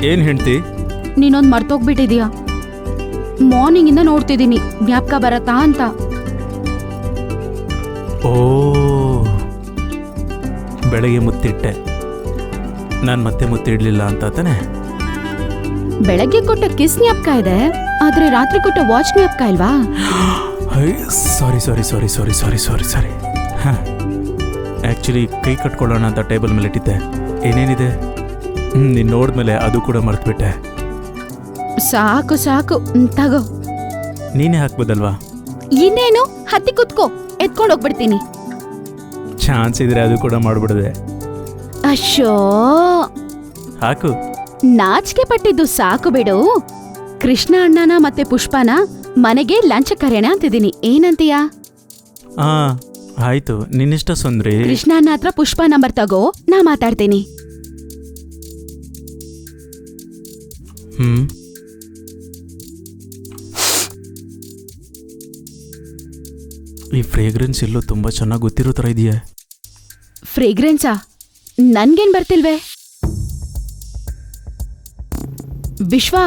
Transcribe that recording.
ಏನ್ ಹೆಂಡ್ತಿ? ನೀನೊಂದ್ ಮರ್ತೋಗ್ಬಿಟ್ಟಿದೀಯ. ಮಾರ್ನಿಂಗ್ ಇಂದ ನೋಡ್ತಿದೀನಿ, ಜ್ಞಾಪಕ ಬರತ್ತಾ ಅಂತ. ಓ, ಬೆಳಗ್ಗೆ ಮುತ್ತಿಟ್ಟೆ, ನಾನು ಮತ್ತೆ ಮುತ್ತಿಡ್ಲಿಲ್ಲ ಅಂತ ತಾನೆ? ಬೆಳಗ್ಗೆ ಕೊಟ್ಟ ಕಿಸ್ ಜ್ಞಾಪಕ ಇದೆ, ಆದ್ರೆ ರಾತ್ರಿ ಕೊಟ್ಟ ವಾಚ್ ಜ್ಞಾಪಕ ಇಲ್ವಾ? ಸಾರಿ ಸಾರಿ ಸಾರಿ ಸಾರಿ ಸಾರಿ ಸಾರಿ ಸಾರಿ ಆ್ಯಕ್ಚುಲಿ ಕೈ ಕಟ್ಕೊಳ್ಳೋಣ ಅಂತ ಟೇಬಲ್ ಮೇಲೆ ಇಟ್ಟಿದ್ದೆ. ಏನೇನಿದೆ ನೀನು ನೋಡಿದ್ಮೇಲೆ ಅದು ಕೂಡ ಮರ್ತ್ಬಿಟ್ಟೆ. ಸಾಕು ಸಾಕು, ತಗೋ. ನೀನೇ ಹಾಕ್ಬೋದಲ್ವಾ? ಇನ್ನೇನು, ಹತ್ತಿ ಕುತ್ಕೋ, ಎತ್ಕೊಂಡು ಹೋಗ್ಬಿಡ್ತೀನಿ. ಚಾನ್ಸ್ ಇದ್ರೆ ಅದು ಕೂಡ ಮಾಡ್ಬಿಡಿದೆ. ಅಶ್ಶೋ, ಹಾಕು. ನಾಚಿಕೆ ಪಟ್ಟಿದ್ದು ಸಾಕು ಬಿಡು. ಕೃಷ್ಣ ಅಣ್ಣನ ಮತ್ತೆ ಪುಷ್ಪನ ಮನೆಗೆ ಲಂಚ್ ಕರೆಯೋಣ ಅಂತಿದ್ದೀನಿ, ಏನಂತೀಯ? ಆಯ್ತು, ನಿನ್ನಿಷ್ಟ ಸುಂದ್ರಿ. ಕೃಷ್ಣ ಅಣ್ಣ ಹತ್ರ ಪುಷ್ಪ ನಂಬರ್ ತಗೋ, ನಾ ಮಾತಾಡ್ತೀನಿ. ಈ ಫ್ರೇಗ್ರೆನ್ಸ್ ಎಲ್ಲೋ ತುಂಬಾ ಚೆನ್ನಾಗಿ ಗೊತ್ತಿರೋ ತರ ಇದೆಯಾ? ಫ್ರೇಗ್ರೆನ್ಸಾ? ನನ್ಗೇನ್ ಬರ್ತಿಲ್ವೇ? ವಿಶ್ವ,